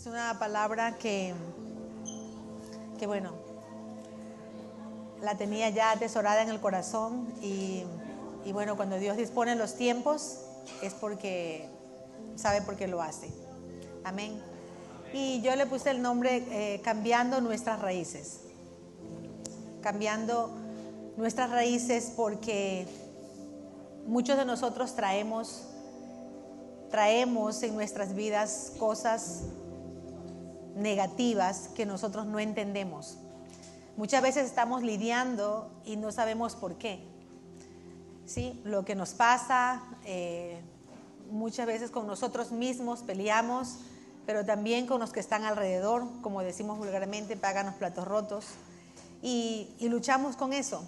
Es una palabra que bueno, la tenía ya atesorada en el corazón y bueno, cuando Dios dispone los tiempos es porque sabe por qué lo hace. Amén. Y yo le puse el nombre cambiando nuestras raíces. Cambiando nuestras raíces porque muchos de nosotros traemos en nuestras vidas cosas negativas que nosotros no entendemos. Muchas veces estamos lidiando y no sabemos por qué. ¿Sí? Lo que nos pasa, muchas veces con nosotros mismos peleamos, pero también con los que están alrededor, como decimos vulgarmente, pagan los platos rotos, y luchamos con eso.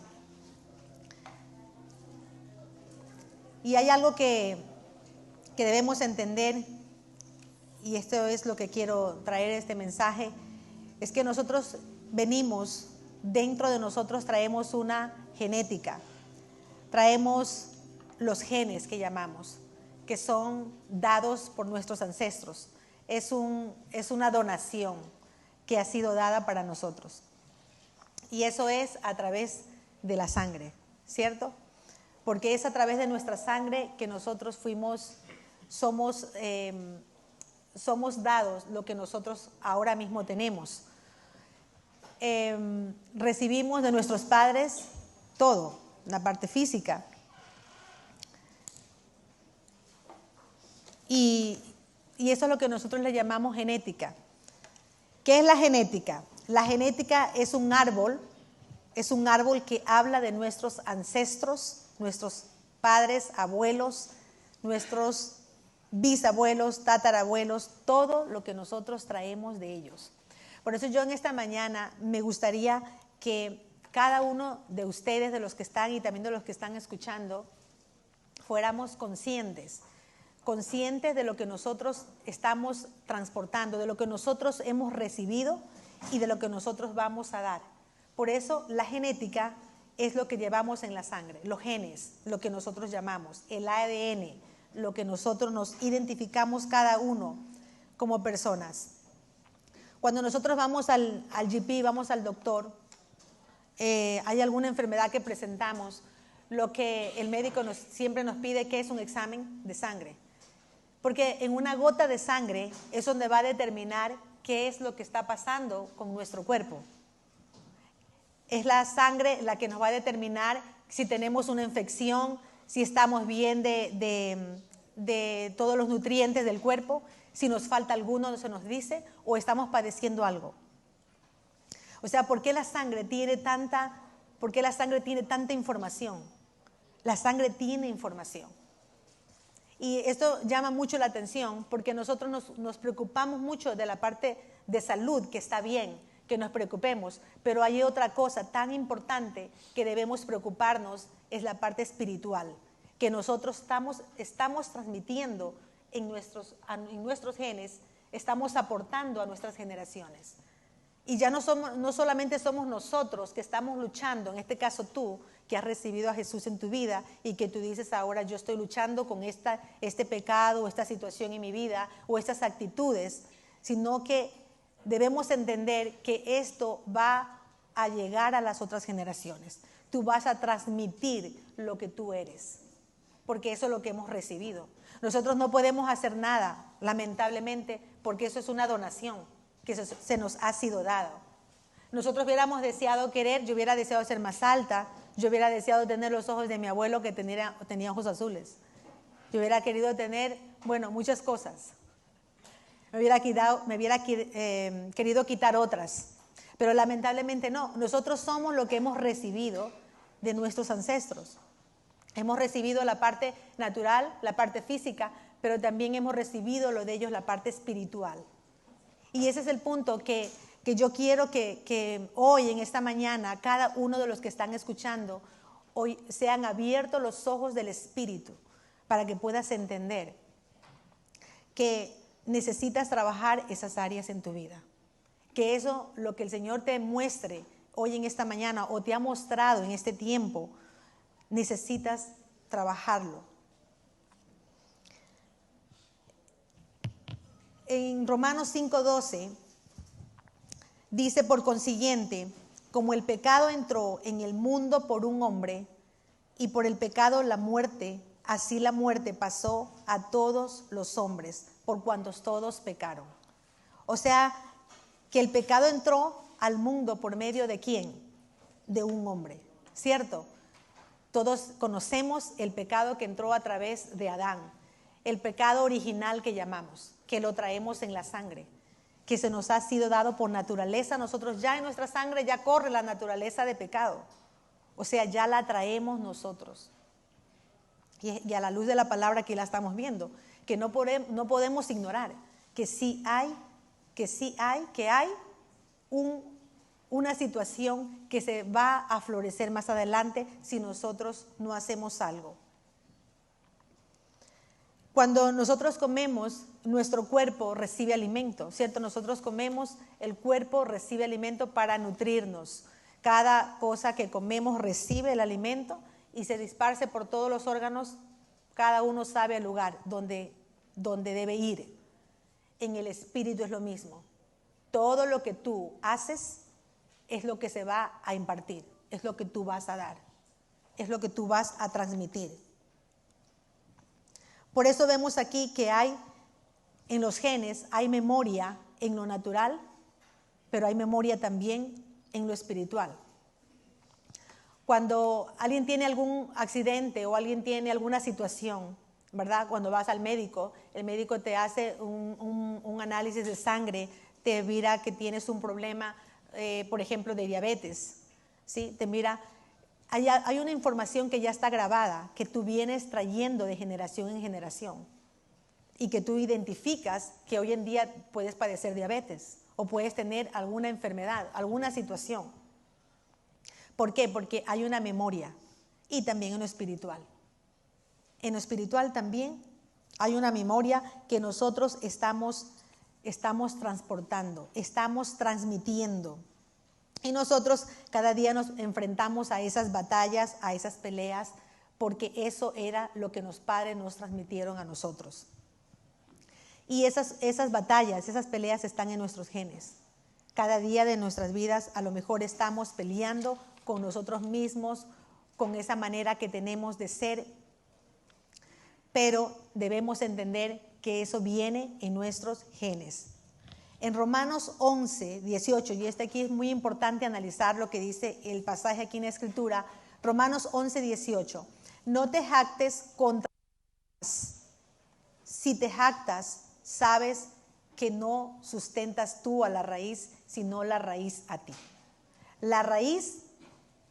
Y hay algo que debemos entender, y esto es lo que quiero traer este mensaje, es que nosotros venimos, dentro de nosotros traemos una genética, traemos los genes que llamamos, que son dados por nuestros ancestros. Es una donación que ha sido dada para nosotros. Y eso es a través de la sangre, ¿cierto? Porque es a través de nuestra sangre que nosotros somos dados lo que nosotros ahora mismo tenemos. Recibimos de nuestros padres todo, la parte física. Y eso es lo que nosotros le llamamos genética. ¿Qué es la genética? La genética es un árbol que habla de nuestros ancestros, nuestros padres, abuelos, nuestros bisabuelos, tatarabuelos, todo lo que nosotros traemos de ellos. Por eso yo en esta mañana me gustaría que cada uno de ustedes, de los que están y también de los que están escuchando, fuéramos conscientes de lo que nosotros estamos transportando, de lo que nosotros hemos recibido y de lo que nosotros vamos a dar. Por eso la genética es lo que llevamos en la sangre, los genes, lo que nosotros llamamos, el ADN, lo que nosotros nos identificamos cada uno como personas. Cuando nosotros vamos al GP, vamos al doctor, hay alguna enfermedad que presentamos, lo que el médico siempre nos pide que es un examen de sangre. Porque en una gota de sangre es donde va a determinar qué es lo que está pasando con nuestro cuerpo. Es la sangre la que nos va a determinar si tenemos una infección, si estamos bien de todos los nutrientes del cuerpo, si nos falta alguno, se nos dice, o estamos padeciendo algo. O sea, ¿por qué la sangre tiene tanta información? La sangre tiene información. Y esto llama mucho la atención porque nosotros nos preocupamos mucho de la parte de salud, que está bien, que nos preocupemos, pero hay otra cosa tan importante que debemos preocuparnos, es la parte espiritual, que nosotros estamos transmitiendo en nuestros genes, estamos aportando a nuestras generaciones. Y ya no solamente somos nosotros que estamos luchando, en este caso tú, que has recibido a Jesús en tu vida y que tú dices ahora yo estoy luchando con este pecado o esta situación en mi vida o estas actitudes, sino que debemos entender que esto va a llegar a las otras generaciones. Tú vas a transmitir lo que tú eres, porque eso es lo que hemos recibido. Nosotros no podemos hacer nada, lamentablemente, porque eso es una donación que se nos ha sido dado. Nosotros hubiéramos deseado yo hubiera deseado ser más alta, yo hubiera deseado tener los ojos de mi abuelo que tenía ojos azules. Yo hubiera querido tener, muchas cosas. Me hubiera querido quitar otras, pero lamentablemente no. Nosotros somos lo que hemos recibido de nuestros ancestros. Hemos recibido la parte natural, la parte física, pero también hemos recibido lo de ellos, la parte espiritual. Y ese es el punto que yo quiero que hoy, en esta mañana, cada uno de los que están escuchando, hoy sean abiertos los ojos del Espíritu para que puedas entender que necesitas trabajar esas áreas en tu vida. Que eso, lo que el Señor te muestre hoy en esta mañana o te ha mostrado en este tiempo, necesitas trabajarlo. en Romanos 5:12 dice: por consiguiente, como el pecado entró en el mundo por un hombre, y por el pecado la muerte, así la muerte pasó a todos los hombres, por cuantos todos pecaron. O sea, que el pecado entró al mundo por medio de ¿quién? De un hombre, ¿cierto? Todos conocemos el pecado que entró a través de Adán, el pecado original que llamamos, que lo traemos en la sangre, que se nos ha sido dado por naturaleza. Nosotros ya en nuestra sangre ya corre la naturaleza de pecado, o sea, ya la traemos nosotros. Y a la luz de la palabra que la estamos viendo, que no podemos ignorar que sí hay una situación que se va a florecer más adelante si nosotros no hacemos algo. Cuando nosotros comemos, nuestro cuerpo recibe alimento, ¿cierto? Nosotros comemos, el cuerpo recibe alimento para nutrirnos. Cada cosa que comemos recibe el alimento y se disparce por todos los órganos. Cada uno sabe el lugar donde debe ir. En el espíritu es lo mismo. Todo lo que tú haces es lo que se va a impartir, es lo que tú vas a dar, es lo que tú vas a transmitir. Por eso vemos aquí que hay en los genes, hay memoria en lo natural, pero hay memoria también en lo espiritual. Cuando alguien tiene algún accidente o alguien tiene alguna situación, ¿verdad? Cuando vas al médico, el médico te hace un análisis de sangre, te mira que tienes un problema, por ejemplo, de diabetes, ¿sí? Te mira, hay una información que ya está grabada, que tú vienes trayendo de generación en generación y que tú identificas que hoy en día puedes padecer diabetes o puedes tener alguna enfermedad, alguna situación. ¿Por qué? Porque hay una memoria y también en lo espiritual. En lo espiritual también hay una memoria que nosotros estamos transportando, estamos transmitiendo. Y nosotros cada día nos enfrentamos a esas batallas, a esas peleas, porque eso era lo que los padres nos transmitieron a nosotros. Y esas batallas, esas peleas están en nuestros genes. Cada día de nuestras vidas a lo mejor estamos peleando con nosotros mismos, con esa manera que tenemos de ser, pero debemos entender que eso viene en nuestros genes. En Romanos 11, 18, y aquí es muy importante analizar lo que dice el pasaje aquí en la Escritura, Romanos 11, 18, no te jactes contra los. Si te jactas, sabes que no sustentas tú a la raíz, sino la raíz a ti. La raíz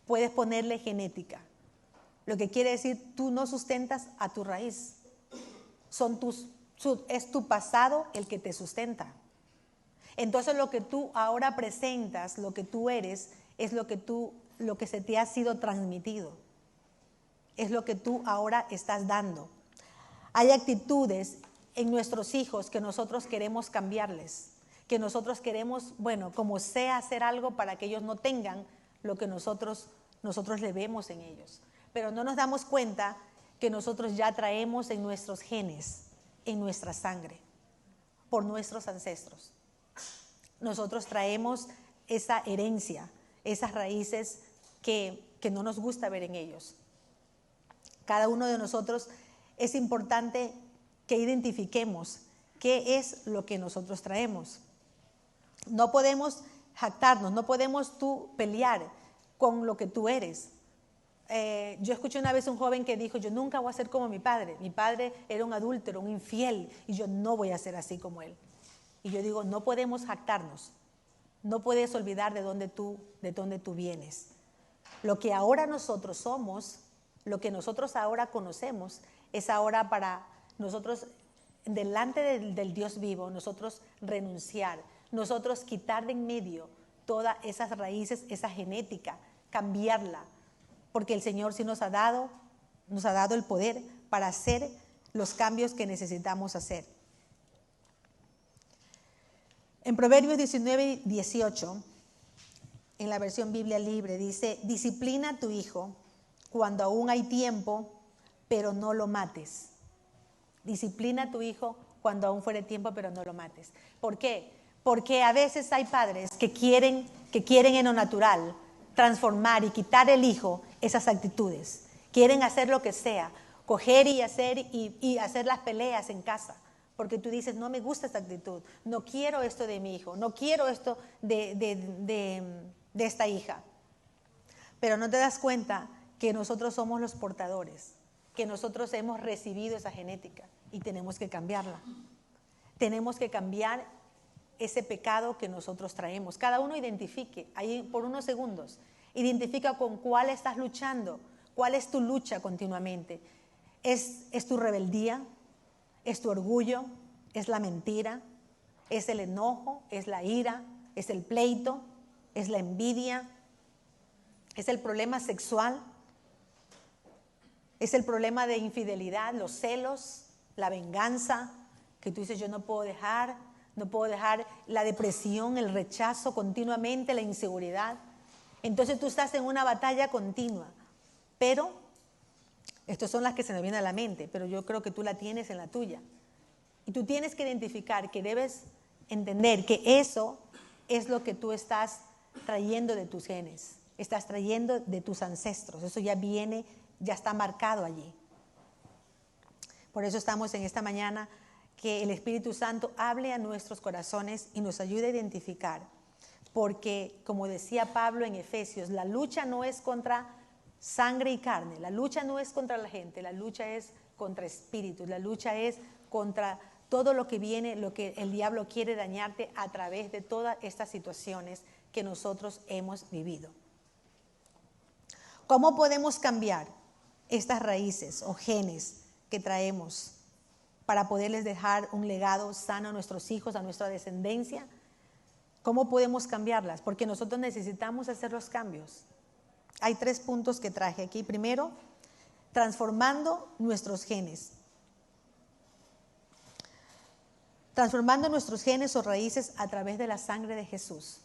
puedes ponerle genética, lo que quiere decir tú no sustentas a tu raíz. Es tu pasado el que te sustenta. Entonces lo que tú ahora presentas, lo que tú eres, es lo que se te ha sido transmitido. Es lo que tú ahora estás dando. Hay actitudes en nuestros hijos que nosotros queremos cambiarles, que nosotros queremos, como sea, hacer algo para que ellos no tengan lo que nosotros le vemos en ellos. Pero no nos damos cuenta que nosotros ya traemos en nuestros genes, en nuestra sangre, por nuestros ancestros. Nosotros traemos esa herencia, esas raíces que no nos gusta ver en ellos. Cada uno de nosotros es importante que identifiquemos qué es lo que nosotros traemos. No podemos jactarnos, no podemos tú pelear con lo que tú eres. Yo escuché una vez un joven que dijo, yo nunca voy a ser como mi padre era un adúltero, un infiel, y yo no voy a ser así como él. Y yo digo, no podemos jactarnos, no puedes olvidar de dónde tú vienes. Lo que ahora nosotros somos, lo que nosotros ahora conocemos, es ahora para nosotros, delante del Dios vivo, nosotros renunciar, nosotros quitar de en medio todas esas raíces, esa genética, cambiarla, porque el Señor sí nos ha dado el poder para hacer los cambios que necesitamos hacer. En Proverbios 19, 18, en la versión Biblia Libre, dice, disciplina a tu hijo cuando aún hay tiempo, pero no lo mates. Disciplina a tu hijo cuando aún fuere tiempo, pero no lo mates. ¿Por qué? Porque a veces hay padres que quieren en lo natural transformar y quitar el hijo esas actitudes. Quieren hacer lo que sea, coger y hacer las peleas en casa. Porque tú dices, no me gusta esta actitud, no quiero esto de mi hijo, no quiero esto de esta hija. Pero no te das cuenta que nosotros somos los portadores, que nosotros hemos recibido esa genética y tenemos que cambiarla. Tenemos que cambiar ese pecado que nosotros traemos. Cada uno identifique, ahí por unos segundos, identifica con cuál estás luchando, cuál es tu lucha continuamente. ¿Es tu rebeldía? ¿Es tu orgullo? ¿Es la mentira? ¿Es el enojo? ¿Es la ira? ¿Es el pleito? ¿Es la envidia? ¿Es el problema sexual? ¿Es el problema de infidelidad, los celos, la venganza? Que tú dices, yo no puedo dejar la depresión, el rechazo continuamente, la inseguridad. Entonces tú estás en una batalla continua. Pero, estas son las que se me vienen a la mente, pero yo creo que tú la tienes en la tuya. Y tú tienes que identificar que debes entender que eso es lo que tú estás trayendo de tus genes, estás trayendo de tus ancestros. Eso ya viene, ya está marcado allí. Por eso estamos en esta mañana, que el Espíritu Santo hable a nuestros corazones y nos ayude a identificar. Porque, como decía Pablo en Efesios, la lucha no es contra sangre y carne, la lucha no es contra la gente, la lucha es contra espíritus, la lucha es contra todo lo que viene, lo que el diablo quiere dañarte a través de todas estas situaciones que nosotros hemos vivido. ¿Cómo podemos cambiar estas raíces o genes que traemos para poderles dejar un legado sano a nuestros hijos, a nuestra descendencia? ¿Cómo podemos cambiarlas? Porque nosotros necesitamos hacer los cambios. Hay 3 puntos que traje aquí. Primero, transformando nuestros genes. Transformando nuestros genes o raíces a través de la sangre de Jesús.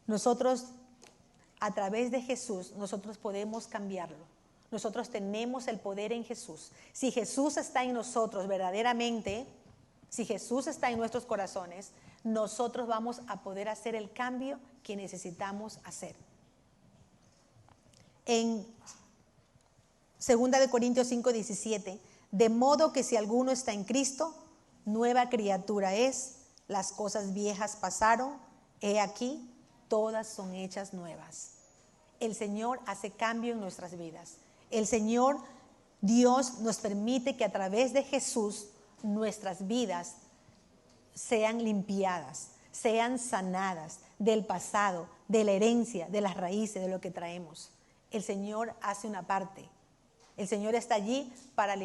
Nosotros, a través de Jesús, nosotros podemos cambiarlo. Nosotros tenemos el poder en Jesús. Si Jesús está en nosotros verdaderamente, si Jesús está en nuestros corazones, nosotros vamos a poder hacer el cambio que necesitamos hacer. En 2 Corintios 5:17, de modo que si alguno está en Cristo, nueva criatura es, las cosas viejas pasaron, he aquí, todas son hechas nuevas. El Señor hace cambio en nuestras vidas. El Señor, Dios, nos permite que a través de Jesús nuestras vidas sean limpiadas, sean sanadas del pasado, de la herencia, de las raíces, de lo que traemos. El Señor hace una parte. El Señor está allí para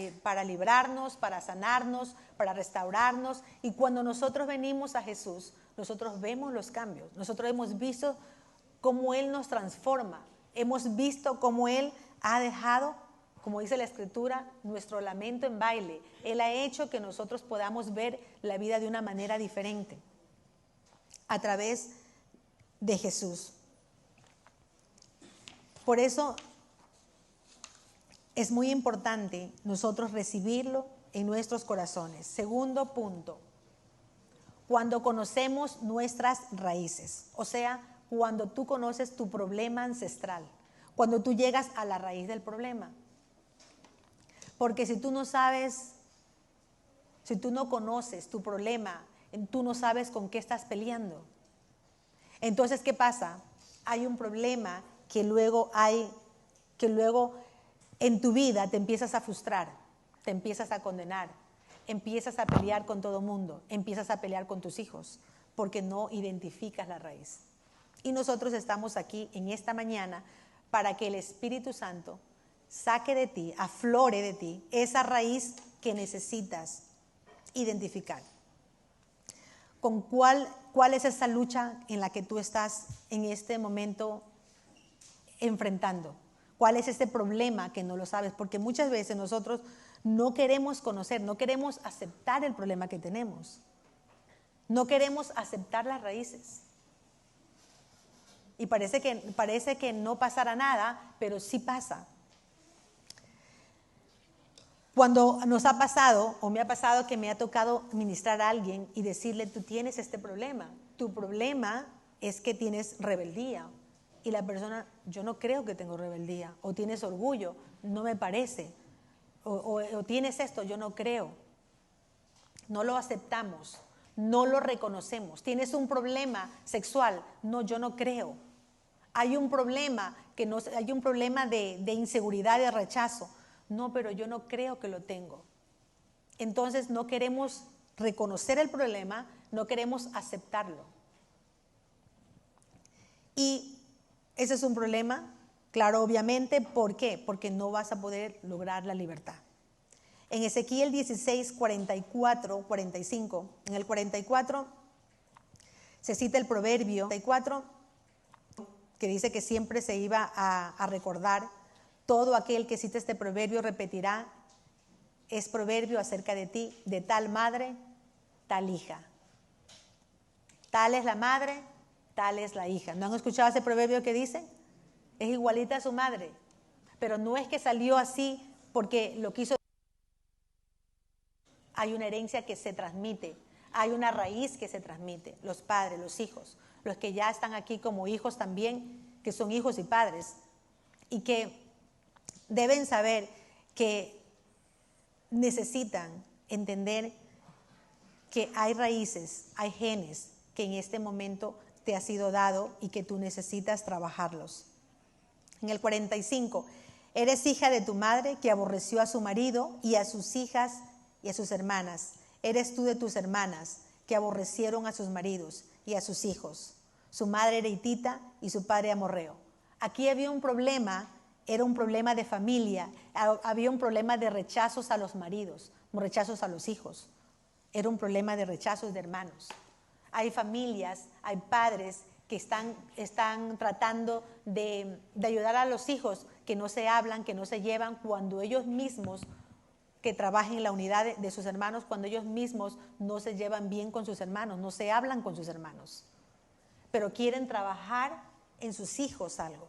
librarnos, para sanarnos, para restaurarnos. Y cuando nosotros venimos a Jesús, nosotros vemos los cambios. Nosotros hemos visto cómo Él nos transforma. Hemos visto cómo Él ha dejado, como dice la Escritura, nuestro lamento en baile. Él ha hecho que nosotros podamos ver la vida de una manera diferente a través de Jesús. Por eso es muy importante nosotros recibirlo en nuestros corazones. Segundo punto, cuando conocemos nuestras raíces, o sea, cuando tú conoces tu problema ancestral, cuando tú llegas a la raíz del problema. Porque si tú no sabes, si tú no conoces tu problema, tú no sabes con qué estás peleando. Entonces, ¿qué pasa? Hay un problema que luego en tu vida te empiezas a frustrar, te empiezas a condenar, empiezas a pelear con todo mundo, empiezas a pelear con tus hijos, porque no identificas la raíz. Y nosotros estamos aquí en esta mañana para que el Espíritu Santo saque de ti, aflore de ti esa raíz que necesitas identificar. ¿Con cuál es esa lucha en la que tú estás en este momento enfrentando? ¿Cuál es ese problema que no lo sabes? Porque muchas veces nosotros no queremos conocer, no queremos aceptar el problema que tenemos. No queremos aceptar las raíces. Y parece que no pasará nada, pero sí pasa. Cuando nos ha pasado, o me ha pasado que me ha tocado ministrar a alguien y decirle, tú tienes este problema, tu problema es que tienes rebeldía. Y la persona, yo no creo que tengo rebeldía, o tienes orgullo, no me parece, o tienes esto, yo no creo. No lo aceptamos, no lo reconocemos. Tienes un problema sexual, no, yo no creo. Hay un problema, hay un problema de inseguridad, de rechazo. No, pero yo no creo que lo tengo. Entonces no queremos reconocer el problema, no queremos aceptarlo. Y ese es un problema, claro, obviamente. ¿Por qué? Porque no vas a poder lograr la libertad. En Ezequiel 16, 44, 45, en el 44 se cita el proverbio 44, que dice que siempre se iba a recordar. Todo aquel que cita este proverbio repetirá, es proverbio acerca de ti, de tal madre, tal hija. Tal es la madre, tal es la hija. ¿No han escuchado ese proverbio que dice? Es igualita a su madre, pero no es que salió así porque lo quiso. Hay una herencia que se transmite, hay una raíz que se transmite, los padres, los hijos, los que ya están aquí como hijos también, que son hijos y padres, y que deben saber que necesitan entender que hay raíces, hay genes que en este momento te ha sido dado y que tú necesitas trabajarlos. En el 45, eres hija de tu madre que aborreció a su marido y a sus hijas y a sus hermanas. Eres tú de tus hermanas que aborrecieron a sus maridos y a sus hijos. Su madre era hitita y su padre amorreo. Aquí había un problema, era un problema de familia, había un problema de rechazos a los maridos, rechazos a los hijos. Era un problema de rechazos de hermanos. Hay familias, hay padres que están tratando de ayudar a los hijos que no se hablan, que no se llevan, cuando ellos mismos, que trabajen en la unidad de sus hermanos, cuando ellos mismos no se llevan bien con sus hermanos, no se hablan con sus hermanos, pero quieren trabajar en sus hijos algo.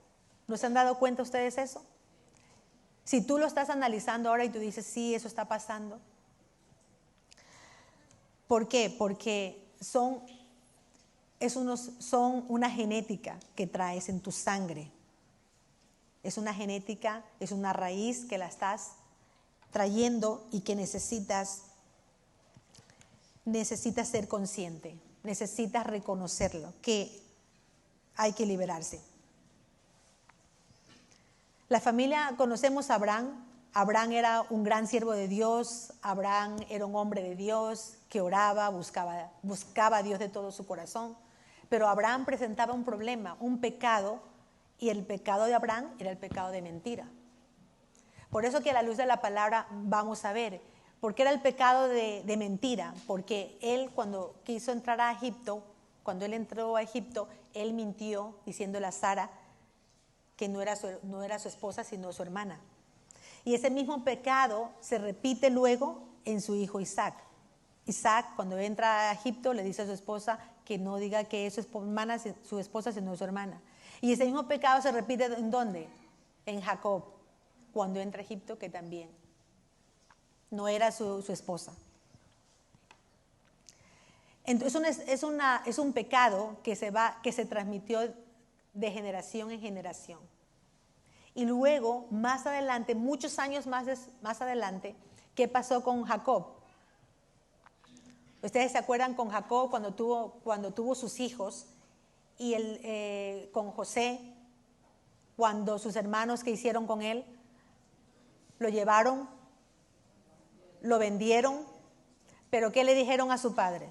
¿No se han dado cuenta ustedes eso? Si tú lo estás analizando ahora y tú dices, sí, eso está pasando. ¿Por qué? Porque son una genética que traes en tu sangre. Es una genética, es una raíz que la estás trayendo y que necesitas ser consciente, necesitas reconocerlo, que hay que liberarse. La familia, conocemos a Abraham. Abraham era un gran siervo de Dios. Abraham era un hombre de Dios que oraba, buscaba a Dios de todo su corazón. Pero Abraham presentaba un problema, un pecado, y el pecado de Abraham era el pecado de mentira. Por eso que a la luz de la palabra vamos a ver, ¿por qué era el pecado de mentira? Porque él, cuando quiso entrar a Egipto, cuando él entró a Egipto, él mintió diciéndole a Sara que no era su esposa, sino su hermana. Y ese mismo pecado se repite luego en su hijo Isaac. Isaac, cuando entra a Egipto, le dice a su esposa que no diga que es su esposa, sino su hermana. Y ese mismo pecado se repite ¿en dónde? En Jacob, cuando entra a Egipto, que también no era su esposa. Entonces es un pecado que se transmitió de generación en generación. Y luego, más adelante, muchos años más adelante, ¿qué pasó con Jacob? Ustedes se acuerdan con Jacob cuando tuvo sus hijos, y con José, cuando sus hermanos, ¿qué hicieron con él? Lo llevaron, lo vendieron, pero ¿qué le dijeron a su padre?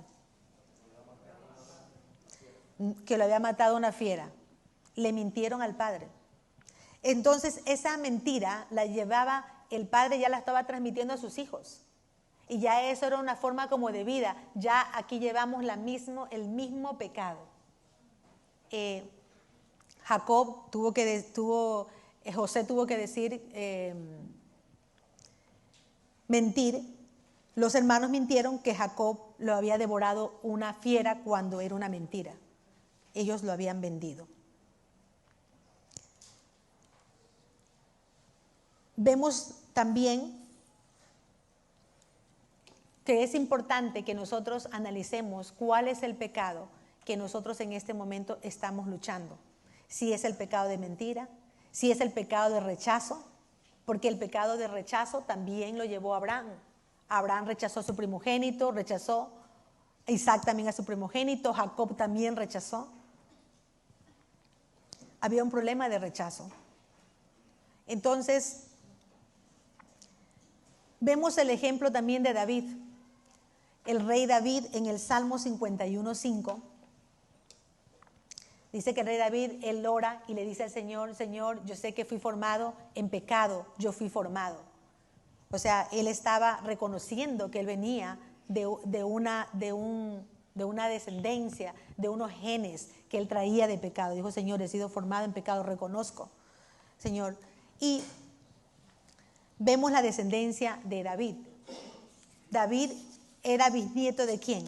Que lo había matado una fiera. Le mintieron al padre. Entonces esa mentira la llevaba, el padre ya la estaba transmitiendo a sus hijos. Y ya eso era una forma como de vida. Ya aquí llevamos el mismo pecado. José tuvo que decir, mentir. Los hermanos mintieron que Jacob lo había devorado una fiera cuando era una mentira. Ellos lo habían vendido. Vemos también que es importante que nosotros analicemos cuál es el pecado que nosotros en este momento estamos luchando. Si es el pecado de mentira, si es el pecado de rechazo, porque el pecado de rechazo también lo llevó Abraham. Abraham rechazó a su primogénito, rechazó Isaac también a su primogénito, Jacob también rechazó. Había un problema de rechazo. Entonces, vemos el ejemplo también de David. El rey David en el Salmo 51:5. Dice que el rey David, él ora y le dice al Señor, Señor, yo sé que fui formado en pecado, yo fui formado. O sea, él estaba reconociendo que él venía de una descendencia, de unos genes que él traía de pecado. Dijo, Señor, he sido formado en pecado, reconozco, Señor. Y vemos la descendencia de David. David era bisnieto ¿de quién?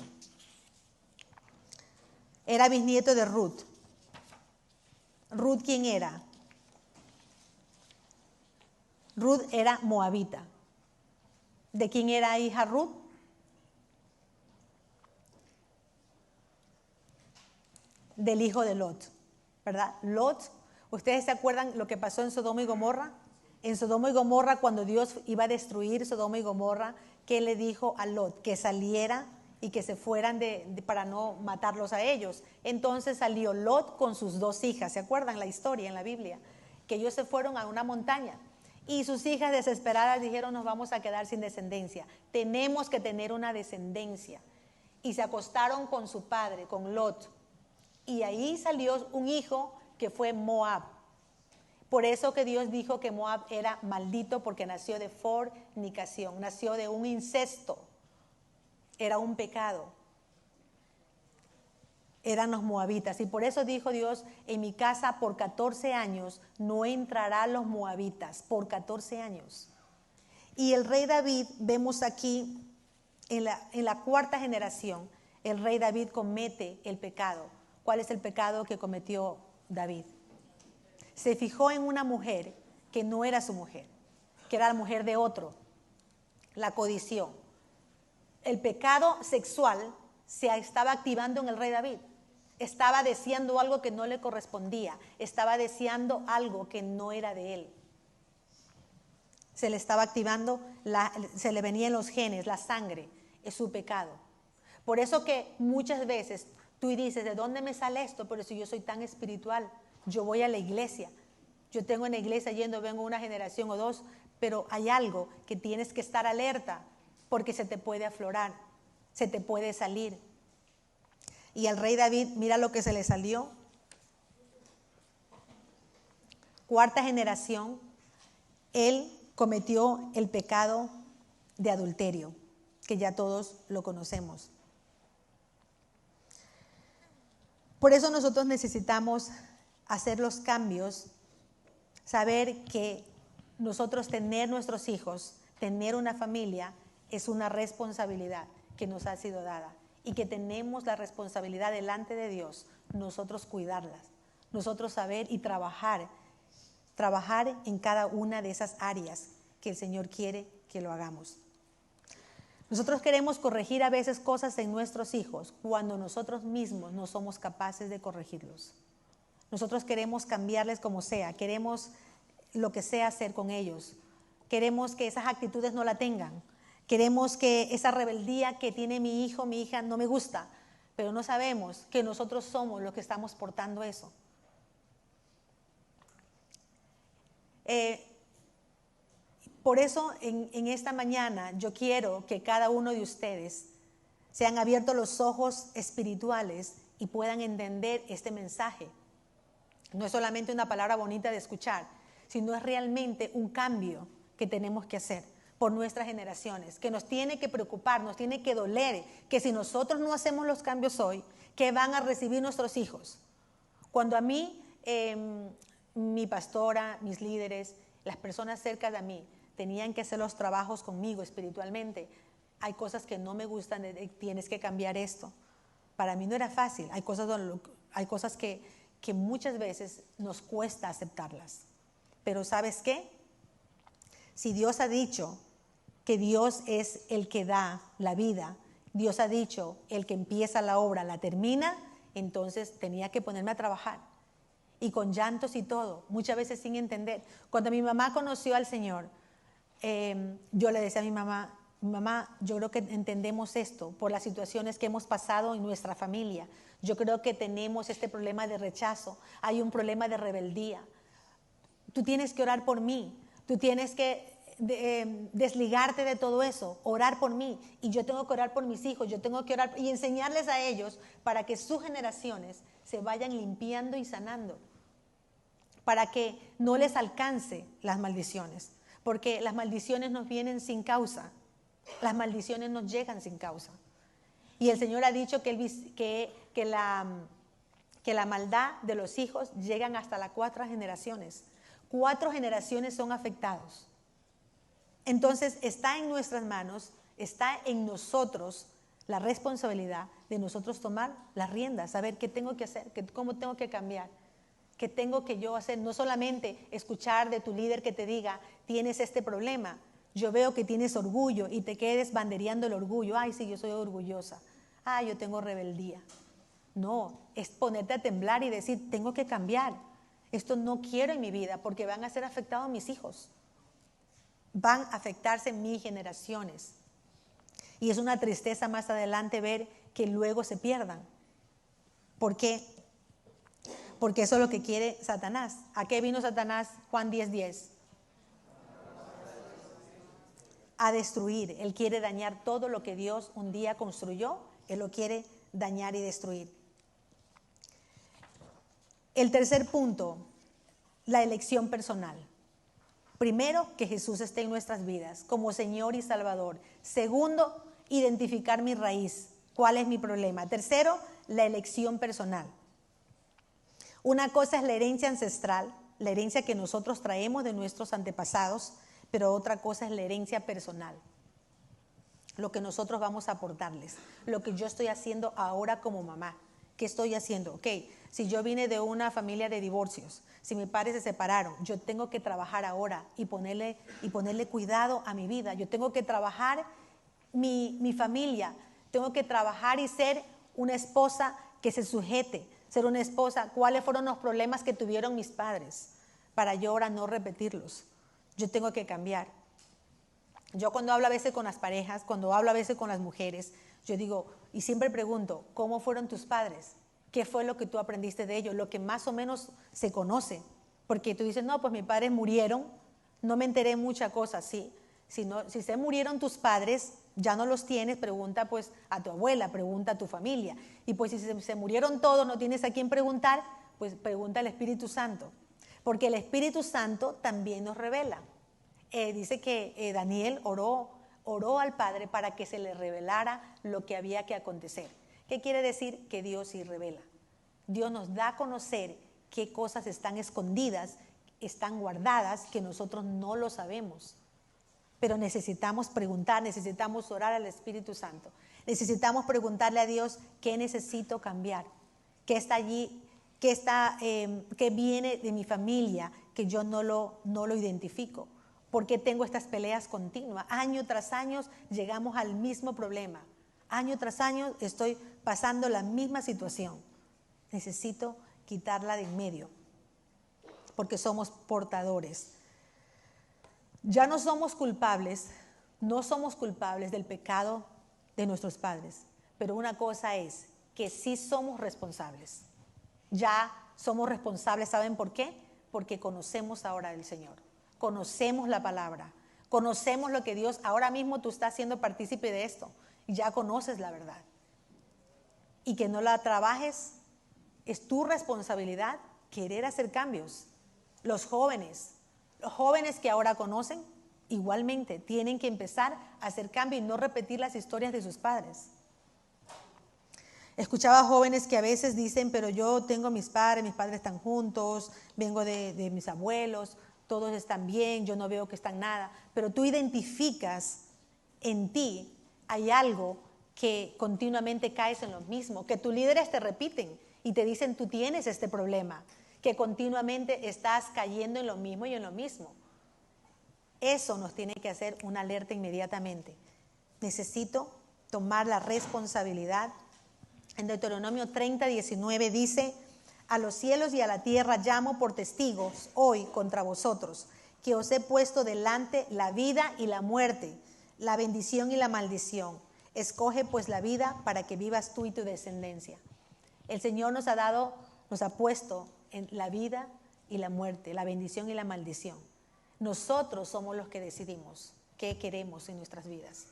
Era bisnieto de Ruth. ¿Ruth quién era? Ruth era moabita. ¿De quién era hija Ruth? Del hijo de Lot, ¿verdad? Lot, ¿ustedes se acuerdan lo que pasó en Sodoma y Gomorra? En Sodoma y Gomorra, cuando Dios iba a destruir Sodoma y Gomorra, ¿qué le dijo a Lot? Que saliera y que se fueran para no matarlos a ellos. Entonces salió Lot con sus 2 hijas, ¿se acuerdan la historia en la Biblia? Que ellos se fueron a una montaña y sus hijas desesperadas dijeron, nos vamos a quedar sin descendencia, tenemos que tener una descendencia. Y se acostaron con su padre, con Lot, y ahí salió un hijo que fue Moab. Por eso que Dios dijo que Moab era maldito, porque nació de fornicación, nació de un incesto. Era un pecado. Eran los moabitas. Y por eso dijo Dios, en mi casa por 14 años no entrarán los moabitas. Por 14 años. Y el rey David, vemos aquí, en la 4ª generación, el rey David comete el pecado. ¿Cuál es el pecado que cometió David? Se fijó en una mujer que no era su mujer, que era la mujer de otro. La codició. El pecado sexual se estaba activando en el rey David. Estaba deseando algo que no le correspondía. Estaba deseando algo que no era de él. Se le estaba activando, se le venían los genes, la sangre. Es su pecado. Por eso que muchas veces tú dices, ¿de dónde me sale esto? Pero si yo soy tan espiritual, yo voy a la iglesia. Yo tengo en la iglesia vengo una generación o 2, pero hay algo que tienes que estar alerta, porque se te puede aflorar, se te puede salir. Y al rey David, mira lo que se le salió. 4ª generación, él cometió el pecado de adulterio, que ya todos lo conocemos. Por eso nosotros necesitamos hacer los cambios, saber que nosotros tener nuestros hijos, tener una familia, es una responsabilidad que nos ha sido dada y que tenemos la responsabilidad delante de Dios, nosotros cuidarlas, nosotros saber y trabajar en cada una de esas áreas que el Señor quiere que lo hagamos. Nosotros queremos corregir a veces cosas en nuestros hijos cuando nosotros mismos no somos capaces de corregirlos. Nosotros queremos cambiarles como sea, queremos lo que sea hacer con ellos. Queremos que esas actitudes no la tengan. Queremos que esa rebeldía que tiene mi hijo, mi hija, no me gusta. Pero no sabemos que nosotros somos los que estamos portando eso. Por eso en esta mañana yo quiero que cada uno de ustedes sean abiertos los ojos espirituales y puedan entender este mensaje. No es solamente una palabra bonita de escuchar, sino es realmente un cambio que tenemos que hacer por nuestras generaciones, que nos tiene que preocupar, nos tiene que doler, que si nosotros no hacemos los cambios hoy, ¿qué van a recibir nuestros hijos? Cuando a mí, mi pastora, mis líderes, las personas cerca de mí, tenían que hacer los trabajos conmigo espiritualmente, hay cosas que no me gustan, tienes que cambiar esto. Para mí no era fácil, hay cosas que muchas veces nos cuesta aceptarlas. Pero ¿sabes qué? Si Dios ha dicho que Dios es el que da la vida. Dios ha dicho, el que empieza la obra la termina. Entonces tenía que ponerme a trabajar. Y con llantos y todo, muchas veces sin entender. Cuando mi mamá conoció al Señor, yo le decía a mi mamá, yo creo que entendemos esto por las situaciones que hemos pasado en nuestra familia. Yo creo que tenemos este problema de rechazo, hay un problema de rebeldía. Tú tienes que orar por mí, tú tienes que desligarte de todo eso, orar por mí, y yo tengo que orar por mis hijos, yo tengo que orar y enseñarles a ellos para que sus generaciones se vayan limpiando y sanando, para que no les alcance las maldiciones, porque las maldiciones nos vienen sin causa, las maldiciones nos llegan sin causa. Y el Señor ha dicho que la maldad de los hijos llegan hasta las 4 generaciones. 4 generaciones son afectados. Entonces está en nuestras manos, está en nosotros la responsabilidad de nosotros tomar las riendas, saber qué tengo que hacer, cómo tengo que cambiar, qué tengo que yo hacer. No solamente escuchar de tu líder que te diga, tienes este problema, yo veo que tienes orgullo y te quedes bandereando el orgullo. Ay, sí, yo soy orgullosa. Ay, yo tengo rebeldía. No, es ponerte a temblar y decir, tengo que cambiar. Esto no quiero en mi vida porque van a ser afectados mis hijos. Van a afectarse mis generaciones. Y es una tristeza más adelante ver que luego se pierdan. ¿Por qué? Porque eso es lo que quiere Satanás. ¿A qué vino Satanás? Juan 10:10. A destruir. Él quiere dañar todo lo que Dios un día construyó. Él lo quiere dañar y destruir. El tercer punto, la elección personal. Primero, que Jesús esté en nuestras vidas como Señor y Salvador. Segundo, identificar mi raíz. ¿Cuál es mi problema? Tercero, la elección personal. Una cosa es la herencia ancestral, la herencia que nosotros traemos de nuestros antepasados, pero otra cosa es la herencia personal. Lo que nosotros vamos a aportarles, lo que yo estoy haciendo ahora como mamá. ¿Qué estoy haciendo? Ok, si yo vine de una familia de divorcios, si mis padres se separaron, yo tengo que trabajar ahora y ponerle cuidado a mi vida. Yo tengo que trabajar mi familia, tengo que trabajar y ser una esposa que se sujete, ser una esposa. ¿Cuáles fueron los problemas que tuvieron mis padres? Para yo ahora no repetirlos. Yo tengo que cambiar. Yo cuando hablo a veces con las parejas, cuando hablo a veces con las mujeres, yo digo, y siempre pregunto, ¿cómo fueron tus padres? ¿Qué fue lo que tú aprendiste de ellos? Lo que más o menos se conoce. Porque tú dices, no, pues mis padres murieron, no me enteré muchas cosas. Sí, si se murieron tus padres, ya no los tienes, pregunta pues a tu abuela, pregunta a tu familia. Y pues si se murieron todos, no tienes a quién preguntar, pues pregunta al Espíritu Santo. Porque el Espíritu Santo también nos revela. Dice que Daniel oró al Padre para que se le revelara lo que había que acontecer. ¿Qué quiere decir? Que Dios sí revela. Dios nos da a conocer qué cosas están escondidas, están guardadas, que nosotros no lo sabemos. Pero necesitamos preguntar, necesitamos orar al Espíritu Santo. Necesitamos preguntarle a Dios qué necesito cambiar, qué está allí, qué viene de mi familia que yo no lo identifico. Porque tengo estas peleas continuas. Año tras año llegamos al mismo problema. Año tras año estoy pasando la misma situación. Necesito quitarla de en medio. Porque somos portadores. Ya no somos culpables del pecado de nuestros padres. Pero una cosa es que sí somos responsables. Ya somos responsables, ¿saben por qué? Porque conocemos ahora del Señor. Conocemos la palabra, conocemos lo que Dios, ahora mismo tú estás siendo partícipe de esto, y ya conoces la verdad. Y que no la trabajes, es tu responsabilidad querer hacer cambios. Los jóvenes que ahora conocen, igualmente tienen que empezar a hacer cambios y no repetir las historias de sus padres. Escuchaba jóvenes que a veces dicen, pero yo tengo mis padres están juntos, vengo de mis abuelos, todos están bien, yo no veo que están nada, pero tú identificas en ti, hay algo que continuamente caes en lo mismo, que tus líderes te repiten y te dicen, tú tienes este problema, que continuamente estás cayendo en lo mismo y en lo mismo. Eso nos tiene que hacer una alerta inmediatamente. Necesito tomar la responsabilidad. En Deuteronomio 30:19 dice: a los cielos y a la tierra llamo por testigos hoy contra vosotros, que os he puesto delante la vida y la muerte, la bendición y la maldición. Escoge pues la vida para que vivas tú y tu descendencia. El Señor nos ha puesto en la vida y la muerte, la bendición y la maldición. Nosotros somos los que decidimos qué queremos en nuestras vidas.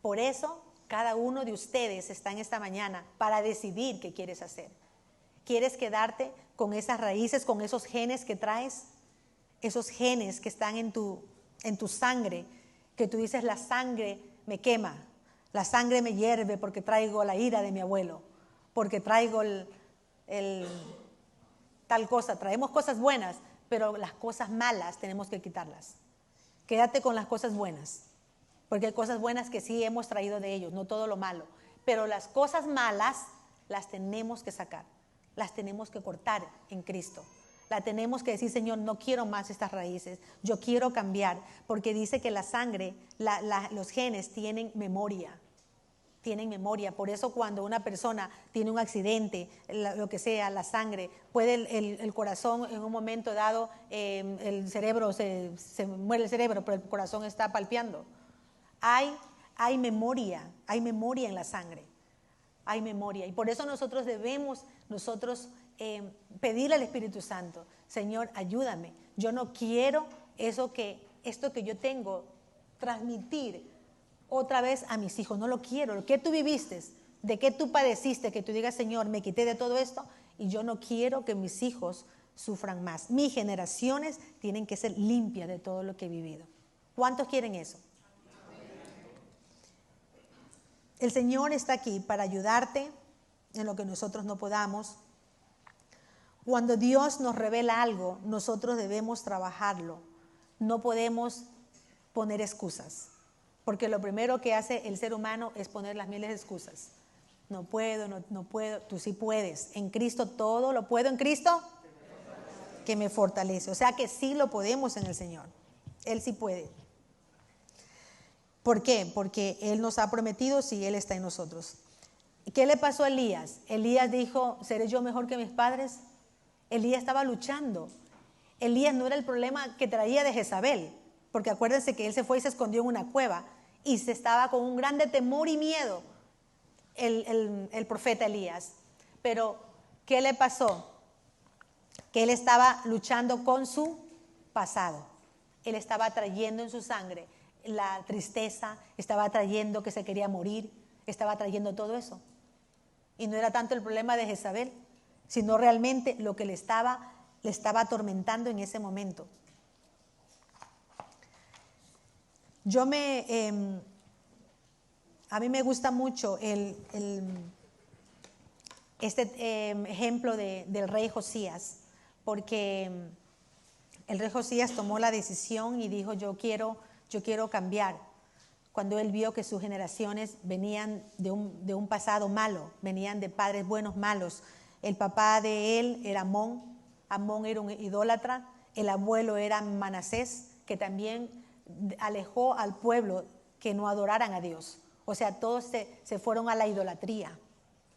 Por eso, cada uno de ustedes está en esta mañana para decidir qué quieres hacer. ¿Quieres quedarte con esas raíces, con esos genes que traes? Esos genes que están en tu sangre, que tú dices: la sangre me quema, la sangre me hierve porque traigo la ira de mi abuelo, porque traigo tal cosa. Traemos cosas buenas, pero las cosas malas tenemos que quitarlas. Quédate con las cosas buenas, porque hay cosas buenas que sí hemos traído de ellos, no todo lo malo. Pero las cosas malas las tenemos que sacar, las tenemos que cortar en Cristo. La tenemos que decir: Señor, no quiero más estas raíces, yo quiero cambiar, porque dice que la sangre, los genes tienen memoria. Tienen memoria. Por eso cuando una persona tiene un accidente, lo que sea, la sangre, puede el corazón en un momento dado, el cerebro, se muere el cerebro, pero el corazón está palpeando. Hay memoria en la sangre, hay memoria. Y por eso nosotros debemos pedirle al Espíritu Santo: Señor, ayúdame. Yo no quiero esto que yo tengo, transmitir otra vez a mis hijos. No lo quiero. Lo que tú viviste, de qué tú padeciste, que tú digas: Señor, me quité de todo esto y yo no quiero que mis hijos sufran más. Mis generaciones tienen que ser limpias de todo lo que he vivido. ¿Cuántos quieren eso? El Señor está aquí para ayudarte en lo que nosotros no podamos. Cuando Dios nos revela algo, nosotros debemos trabajarlo. No podemos poner excusas, porque lo primero que hace el ser humano es poner las miles de excusas. No puedo, no puedo. Tú sí puedes. En Cristo todo lo puedo. En Cristo que me fortalece. O sea que sí lo podemos en el Señor. Él sí puede. ¿Por qué? Porque Él nos ha prometido si Él está en nosotros. ¿Qué le pasó a Elías? Elías dijo: ¿seré yo mejor que mis padres? Elías estaba luchando. Elías no era el problema que traía de Jezabel, porque acuérdense que él se fue y se escondió en una cueva y se estaba con un grande temor y miedo el profeta Elías. Pero ¿qué le pasó? Que él estaba luchando con su pasado. Él estaba trayendo en su sangre la tristeza, estaba trayendo que se quería morir, estaba trayendo todo eso. Y no era tanto el problema de Jezabel, sino realmente lo que le estaba atormentando en ese momento. A mí me gusta mucho este ejemplo del rey Josías, porque el rey Josías tomó la decisión y dijo: yo quiero cambiar. Cuando él vio que sus generaciones venían de un pasado malo, venían de padres buenos, malos. El papá de él era Amón. Amón era un idólatra. El abuelo era Manasés, que también alejó al pueblo que no adoraran a Dios. O sea, todos se fueron a la idolatría.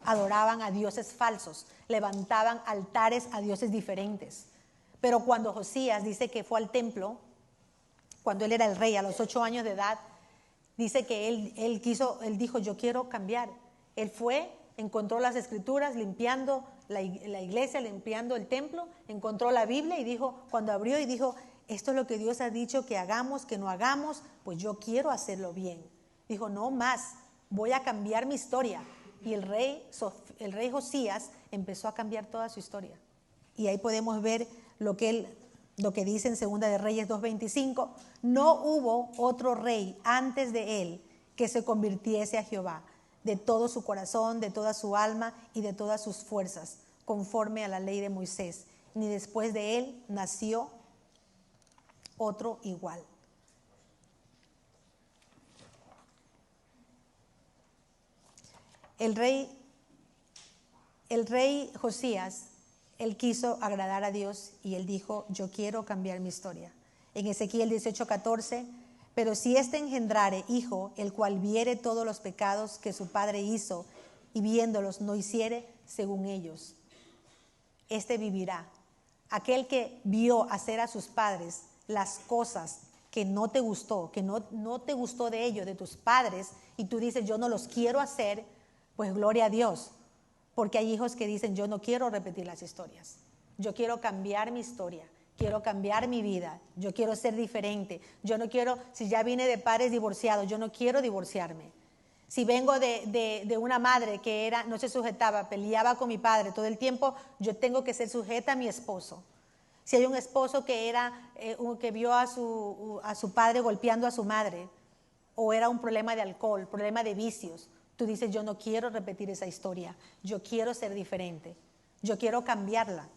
Adoraban a dioses falsos, levantaban altares a dioses diferentes. Pero cuando Josías dice que fue al templo, cuando él era el rey a los 8 años de edad, dice que él dijo: yo quiero cambiar. Él fue, encontró las escrituras, limpiando la iglesia, limpiando el templo, encontró la Biblia y dijo, cuando abrió y dijo: esto es lo que Dios ha dicho que hagamos, que no hagamos, pues yo quiero hacerlo bien. Dijo: no más, voy a cambiar mi historia. Y el rey Josías empezó a cambiar toda su historia. Y ahí podemos ver lo que dice en 2 de Reyes 2:25: no hubo otro rey antes de él que se convirtiese a Jehová de todo su corazón, de toda su alma y de todas sus fuerzas, conforme a la ley de Moisés, ni después de él nació otro igual. El rey Josías, él quiso agradar a Dios y él dijo: yo quiero cambiar mi historia. En Ezequiel 18:14, pero si éste engendrare hijo, el cual viere todos los pecados que su padre hizo, y viéndolos no hiciere según ellos, este vivirá. Aquel que vio hacer a sus padres las cosas que no te gustó, que no te gustó de ellos, de tus padres, y tú dices, yo no los quiero hacer, pues gloria a Dios. Porque hay hijos que dicen, yo no quiero repetir las historias. Yo quiero cambiar mi historia, quiero cambiar mi vida, yo quiero ser diferente. Yo no quiero, si ya vine de padres divorciados, yo no quiero divorciarme. Si vengo de una madre que no se sujetaba, peleaba con mi padre todo el tiempo, yo tengo que ser sujeta a mi esposo. Si hay un esposo que vio a su padre golpeando a su madre, o era un problema de alcohol, problema de vicios, tú dices, yo no quiero repetir esa historia, yo quiero ser diferente, yo quiero cambiarla.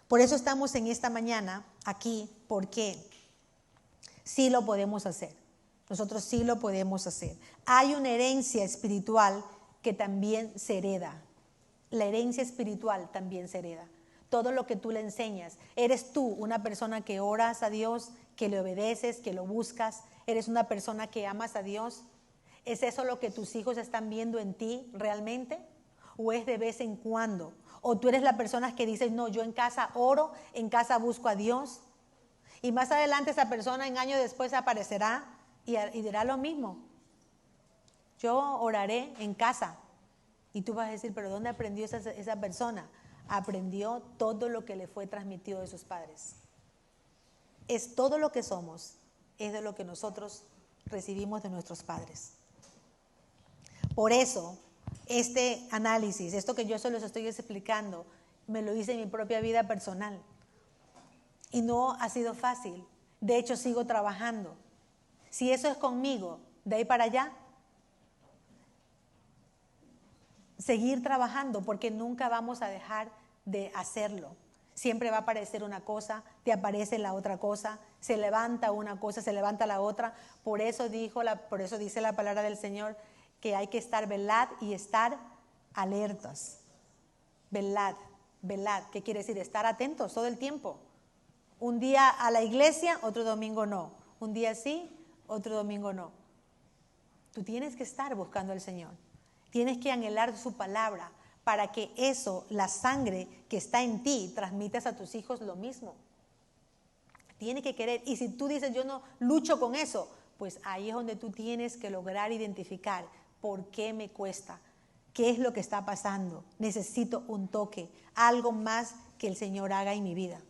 Por eso estamos en esta mañana aquí, porque sí lo podemos hacer. Nosotros sí lo podemos hacer. Hay una herencia espiritual que también se hereda. La herencia espiritual también se hereda. Todo lo que tú le enseñas. ¿Eres tú una persona que oras a Dios, que le obedeces, que lo buscas? ¿Eres una persona que amas a Dios? ¿Es eso lo que tus hijos están viendo en ti realmente? ¿O es de vez en cuando? ¿O tú eres la persona que dices, no, yo en casa oro, en casa busco a Dios? Y más adelante esa persona en años después aparecerá y dirá lo mismo. Yo oraré en casa. Y tú vas a decir, pero ¿dónde aprendió esa persona? Aprendió todo lo que le fue transmitido de sus padres. Es todo lo que somos, es de lo que nosotros recibimos de nuestros padres. Por eso, este análisis, esto que yo se los estoy explicando, me lo hice en mi propia vida personal. Y no ha sido fácil. De hecho, sigo trabajando. Si eso es conmigo, de ahí para allá, seguir trabajando, porque nunca vamos a dejar de hacerlo. Siempre va a aparecer una cosa, te aparece la otra cosa, se levanta una cosa, se levanta la otra. Por eso dice la palabra del Señor que hay que estar velad y estar alertas. Velad. ¿Qué quiere decir? Estar atentos todo el tiempo. Un día a la iglesia, otro domingo no. Un día sí, otro domingo no. Tú tienes que estar buscando al Señor. Tienes que anhelar su palabra para que eso, la sangre que está en ti, transmitas a tus hijos lo mismo. Tienes que querer. Y si tú dices, yo no lucho con eso, pues ahí es donde tú tienes que lograr identificar por qué me cuesta, qué es lo que está pasando. Necesito un toque, algo más que el Señor haga en mi vida.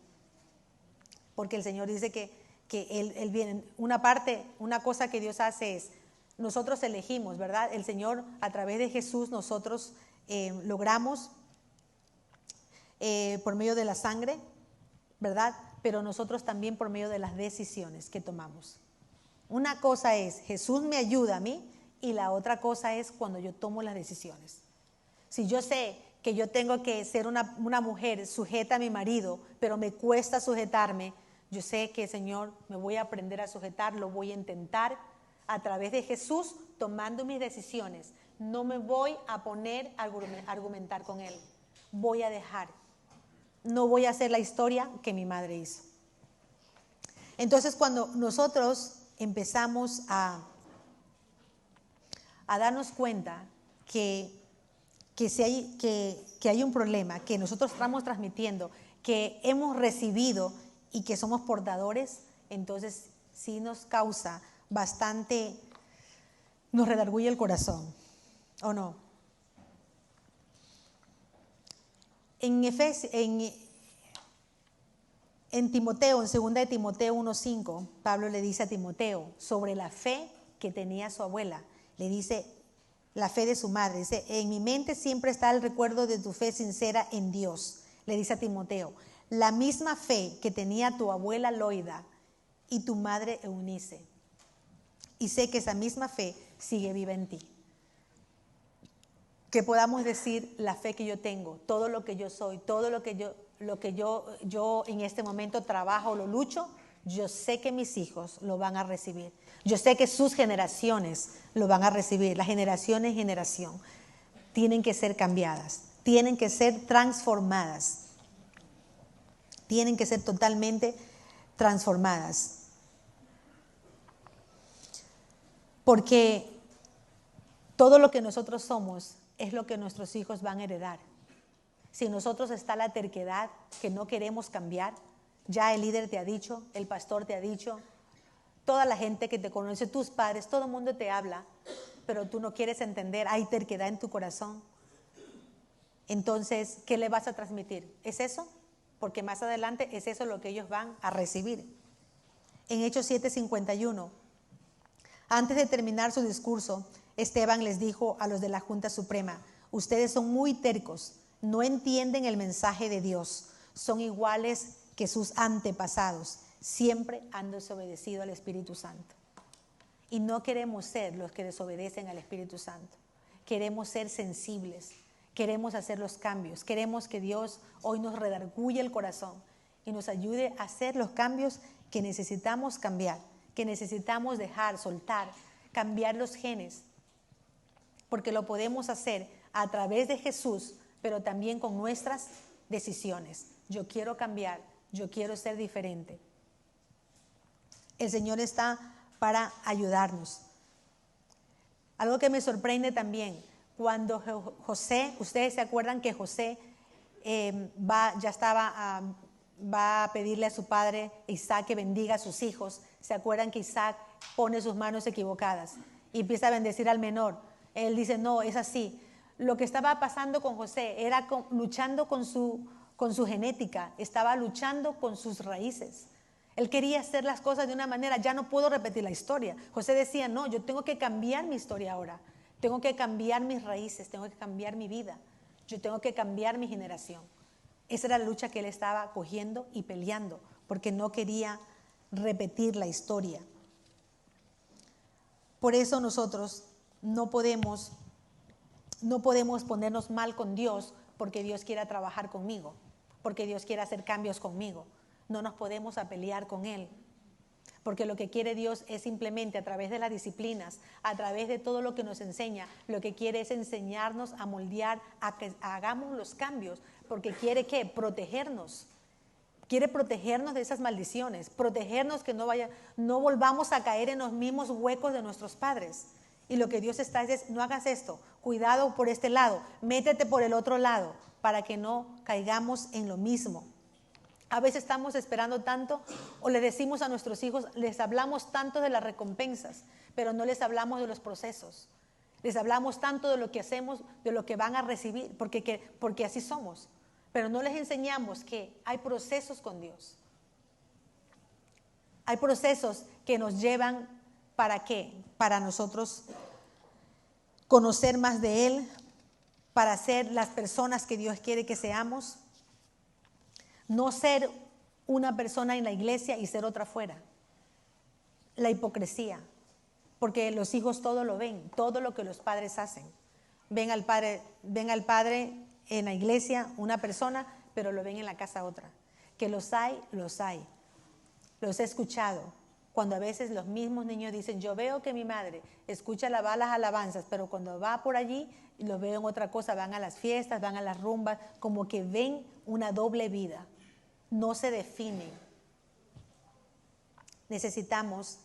Porque el Señor dice que Él viene. Una cosa que Dios hace es, nosotros elegimos, ¿verdad? El Señor, a través de Jesús, nosotros logramos por medio de la sangre, ¿verdad? Pero nosotros también por medio de las decisiones que tomamos. Una cosa es, Jesús me ayuda a mí, y la otra cosa es cuando yo tomo las decisiones. Si yo sé que yo tengo que ser una mujer sujeta a mi marido, pero me cuesta sujetarme, yo sé que, Señor, me voy a aprender a sujetar, lo voy a intentar a través de Jesús, tomando mis decisiones. No me voy a poner a argumentar con Él. Voy a dejar. No voy a hacer la historia que mi madre hizo. Entonces, cuando nosotros empezamos a darnos cuenta que hay un problema, que nosotros estamos transmitiendo, que hemos recibido y que somos portadores, entonces sí nos causa bastante, nos redarguye el corazón, ¿o no? En Timoteo, en 2 de Timoteo 1:5, Pablo le dice a Timoteo sobre la fe que tenía su abuela. Le dice la fe de su madre. Dice, en mi mente siempre está el recuerdo de tu fe sincera en Dios. Le dice a Timoteo, la misma fe que tenía tu abuela Loida y tu madre Eunice. Y sé que esa misma fe sigue viva en ti. Que podamos decir la fe que yo tengo, todo lo que yo soy, todo lo que yo en este momento trabajo, lo lucho, yo sé que mis hijos lo van a recibir. Yo sé que sus generaciones lo van a recibir. La generación en generación tienen que ser cambiadas, tienen que ser transformadas, tienen que ser totalmente transformadas. Porque todo lo que nosotros somos es lo que nuestros hijos van a heredar. Si en nosotros está la terquedad, que no queremos cambiar, ya el líder te ha dicho, el pastor te ha dicho, toda la gente que te conoce, tus padres, todo el mundo te habla, pero tú no quieres entender, hay terquedad en tu corazón. Entonces, ¿qué le vas a transmitir? ¿Es eso? Porque más adelante es eso lo que ellos van a recibir. En Hechos 7:51, antes de terminar su discurso, Esteban les dijo a los de la Junta Suprema: ustedes son muy tercos, no entienden el mensaje de Dios, son iguales que sus antepasados, siempre han desobedecido al Espíritu Santo. Y no queremos ser los que desobedecen al Espíritu Santo, queremos ser sensibles, queremos hacer los cambios, queremos que Dios hoy nos redarguya el corazón y nos ayude a hacer los cambios que necesitamos cambiar, que necesitamos dejar, soltar, cambiar los genes, porque lo podemos hacer a través de Jesús, pero también con nuestras decisiones. Yo quiero cambiar, yo quiero ser diferente. El Señor está para ayudarnos. Algo que me sorprende también, cuando José, ustedes se acuerdan que José va a pedirle a su padre Isaac que bendiga a sus hijos. ¿Se acuerdan que Isaac pone sus manos equivocadas y empieza a bendecir al menor? Él dice, no, es así. Lo que estaba pasando con José era luchando con su genética, estaba luchando con sus raíces. Él quería hacer las cosas de una manera, ya no puedo repetir la historia. José decía, no, yo tengo que cambiar mi historia ahora. Tengo que cambiar mis raíces, tengo que cambiar mi vida. Yo tengo que cambiar mi generación. Esa era la lucha que él estaba cogiendo y peleando, porque no quería repetir la historia. Por eso nosotros no podemos ponernos mal con Dios porque Dios quiera trabajar conmigo, porque Dios quiera hacer cambios conmigo. No nos podemos pelear con Él, porque lo que quiere Dios es simplemente a través de las disciplinas, a través de todo lo que nos enseña, lo que quiere es enseñarnos a moldear, a que hagamos los cambios, porque quiere ¿qué? Protegernos. Quiere protegernos de esas maldiciones, protegernos que no volvamos a caer en los mismos huecos de nuestros padres. Y lo que Dios está es, no hagas esto, cuidado por este lado, métete por el otro lado, para que no caigamos en lo mismo. A veces estamos esperando tanto, o le decimos a nuestros hijos, les hablamos tanto de las recompensas, pero no les hablamos de los procesos. Les hablamos tanto de lo que hacemos, de lo que van a recibir, porque así somos. Pero no les enseñamos que hay procesos con Dios. Hay procesos que nos llevan, ¿para qué? Para nosotros conocer más de Él, para ser las personas que Dios quiere que seamos. No ser una persona en la iglesia y ser otra fuera. La hipocresía. Porque los hijos todo lo ven, todo lo que los padres hacen. Ven al padre en la iglesia, una persona, pero lo ven en la casa otra. Que los hay, los hay. Los he escuchado. Cuando a veces los mismos niños dicen, yo veo que mi madre escucha las alabanzas, pero cuando va por allí, los veo en otra cosa, van a las fiestas, van a las rumbas, como que ven una doble vida. No se definen. Necesitamos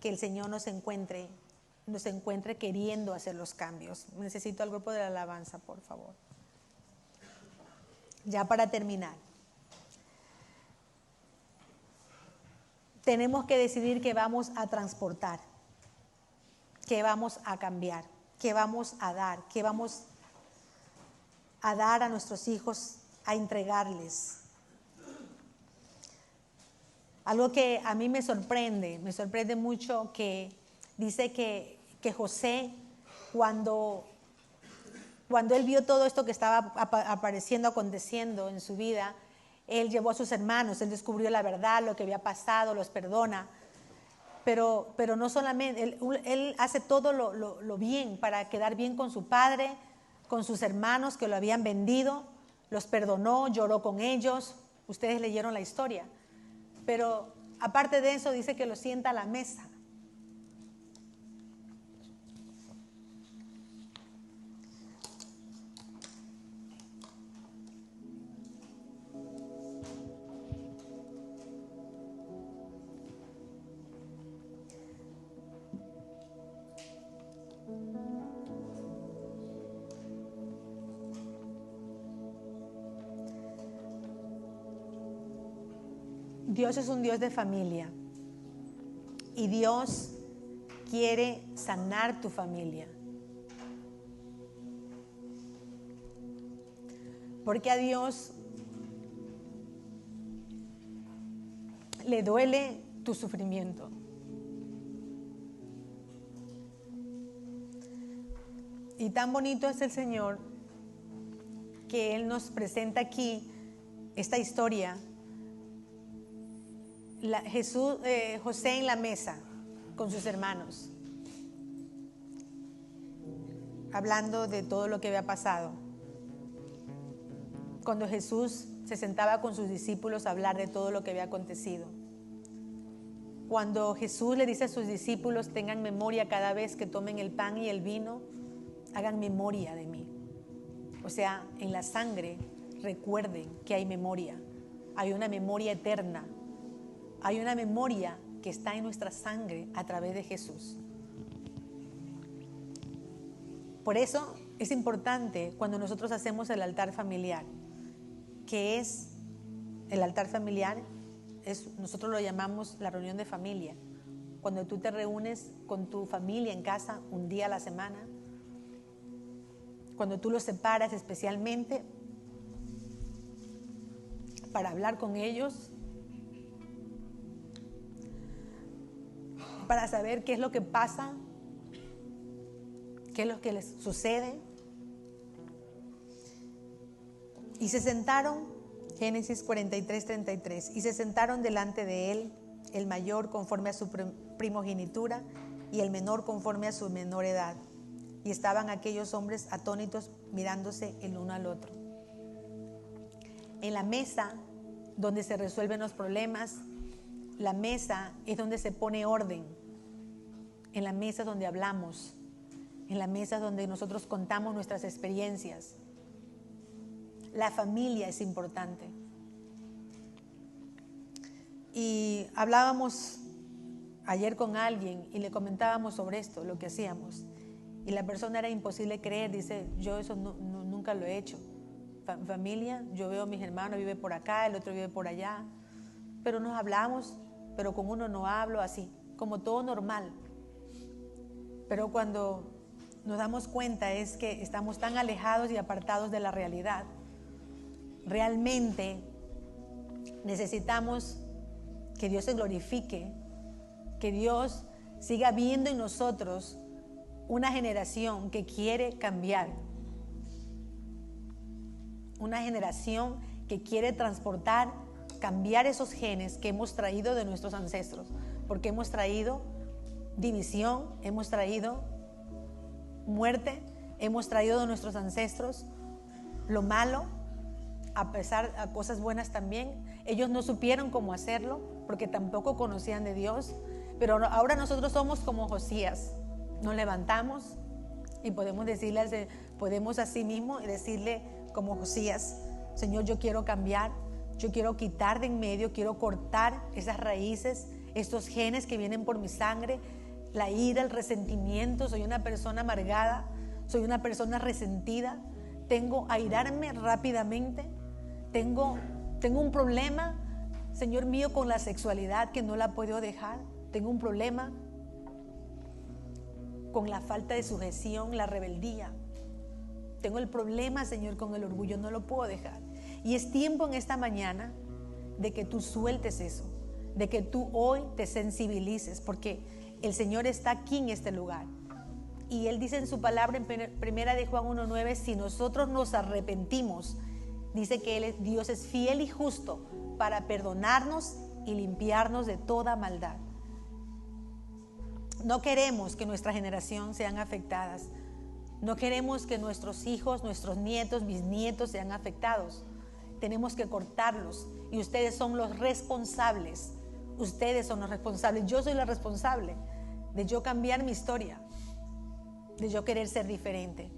que el Señor nos encuentre queriendo hacer los cambios. Necesito al grupo de la alabanza, por favor. Ya para terminar. Tenemos que decidir qué vamos a transportar, qué vamos a cambiar, qué vamos a dar, qué vamos a dar a nuestros hijos, a entregarles. Algo que a mí me sorprende mucho, que dice que José, cuando él vio todo esto que estaba aconteciendo en su vida, él llevó a sus hermanos, él descubrió la verdad, lo que había pasado, los perdona. Pero no solamente, él hace todo lo bien para quedar bien con su padre, con sus hermanos que lo habían vendido, los perdonó, lloró con ellos. Ustedes leyeron la historia. Pero aparte de eso dice que lo sienta a la mesa. Dios es un Dios de familia y Dios quiere sanar tu familia. Porque a Dios le duele tu sufrimiento. Y tan bonito es el Señor que Él nos presenta aquí esta historia. José en la mesa con sus hermanos, hablando de todo lo que había pasado. Cuando Jesús se sentaba con sus discípulos a hablar de todo lo que había acontecido. Cuando Jesús le dice a sus discípulos: tengan memoria cada vez que tomen el pan y el vino, hagan memoria de mí. O sea, en la sangre recuerden que hay memoria. Hay una memoria eterna. Hay una memoria que está en nuestra sangre a través de Jesús. Por eso es importante cuando nosotros hacemos el altar familiar, que es el altar familiar, nosotros lo llamamos la reunión de familia. Cuando tú te reúnes con tu familia en casa un día a la semana, cuando tú los separas especialmente para hablar con ellos, para saber qué es lo que pasa, qué es lo que les sucede. Y se sentaron, Génesis 43:33, y se sentaron delante de él, el mayor conforme a su primogenitura y el menor conforme a su menor edad. Y estaban aquellos hombres atónitos mirándose el uno al otro. En la mesa donde se resuelven los problemas, la mesa es donde se pone orden. En la mesa donde hablamos, en la mesa donde nosotros contamos nuestras experiencias. La familia es importante. Y hablábamos ayer con alguien y le comentábamos sobre esto, lo que hacíamos. Y la persona era imposible creer, dice: yo eso nunca lo he hecho. Familia, yo veo a mis hermanos, vive por acá, el otro vive por allá. Pero nos hablamos, pero con uno no hablo, así, como todo normal. Pero cuando nos damos cuenta es que estamos tan alejados y apartados de la realidad. Realmente necesitamos que Dios se glorifique, que Dios siga viendo en nosotros una generación que quiere cambiar, una generación que quiere cambiar esos genes que hemos traído de nuestros ancestros, porque hemos traído división, hemos traído muerte, hemos traído de nuestros ancestros lo malo, a pesar de cosas buenas también. Ellos no supieron cómo hacerlo porque tampoco conocían de Dios, pero ahora nosotros somos como Josías. Nos levantamos y podemos así mismo decirle como Josías: Señor, yo quiero cambiar, yo quiero quitar de en medio, quiero cortar esas raíces, estos genes que vienen por mi sangre, la ira, el resentimiento. Soy una persona amargada, soy una persona resentida, tengo a airarme rápidamente, tengo un problema, Señor mío, con la sexualidad que no la puedo dejar, tengo un problema con la falta de sujeción, la rebeldía. Tengo el problema, Señor, con el orgullo, no lo puedo dejar. Y es tiempo en esta mañana de que tú sueltes eso, de que tú hoy te sensibilices, porque el Señor está aquí en este lugar. Y Él dice en su palabra en primera de Juan 1:9, si nosotros nos arrepentimos, dice que Dios es fiel y justo para perdonarnos y limpiarnos de toda maldad. No queremos que nuestra generación sean afectadas. No queremos que nuestros hijos, nuestros nietos, bisnietos sean afectados. Tenemos que cortarlos. Y ustedes son los responsables. Ustedes son los responsables. Yo soy la responsable de yo cambiar mi historia, de yo querer ser diferente,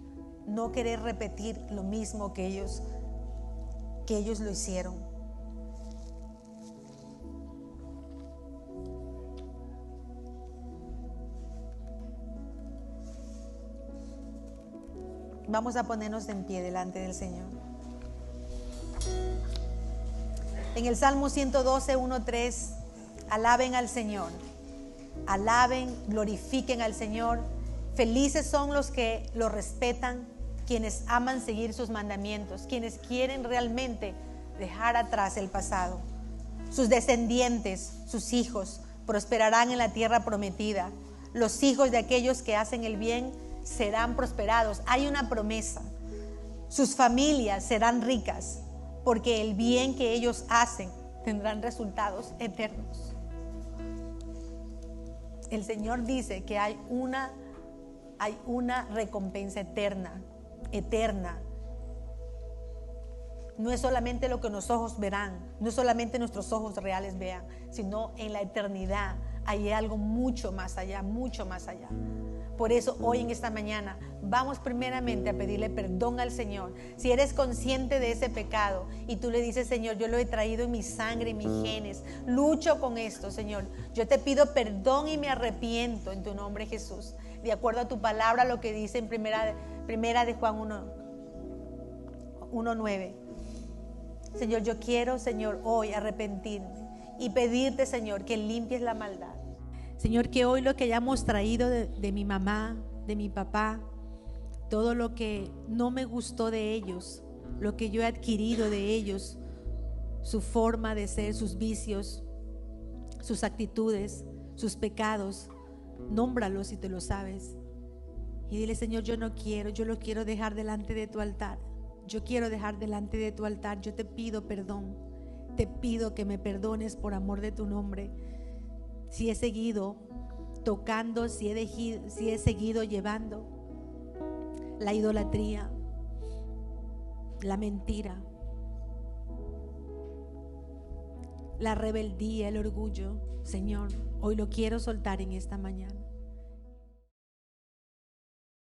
no querer repetir lo mismo que ellos lo hicieron. Vamos a ponernos en pie delante del Señor. En el Salmo 112, 1:3, alaben al Señor. Alaben, glorifiquen al Señor. Felices son los que lo respetan, quienes aman seguir sus mandamientos, quienes quieren realmente dejar atrás el pasado. Sus descendientes, sus hijos, prosperarán en la tierra prometida. Los hijos de aquellos que hacen el bien serán prosperados. Hay una promesa. Sus familias serán ricas, porque el bien que ellos hacen tendrán resultados eternos. El Señor dice que hay una recompensa eterna. No es solamente lo que nuestros ojos verán, no es solamente nuestros ojos reales vean, sino en la eternidad hay algo mucho más allá, mucho más allá. Por eso hoy en esta mañana vamos primeramente a pedirle perdón al Señor. Si eres consciente de ese pecado y tú le dices: Señor, yo lo he traído en mi sangre, en mis genes, lucho con esto, Señor, yo te pido perdón y me arrepiento en tu nombre, Jesús, de acuerdo a tu palabra, lo que dice en primera de Juan 1:9. Señor, yo quiero, Señor, hoy arrepentirme y pedirte, Señor, que limpies la maldad. Señor, que hoy lo que hayamos traído de mi mamá, de mi papá, todo lo que no me gustó de ellos, lo que yo he adquirido de ellos, su forma de ser, sus vicios, sus actitudes, sus pecados, nómbralos si te lo sabes. Y dile: Señor, yo no quiero, yo lo quiero dejar delante de tu altar. Yo quiero dejar delante de tu altar. Yo te pido perdón. Te pido que me perdones por amor de tu nombre. Si he seguido tocando, si he seguido llevando la idolatría, la mentira, la rebeldía, el orgullo, Señor, hoy lo quiero soltar en esta mañana.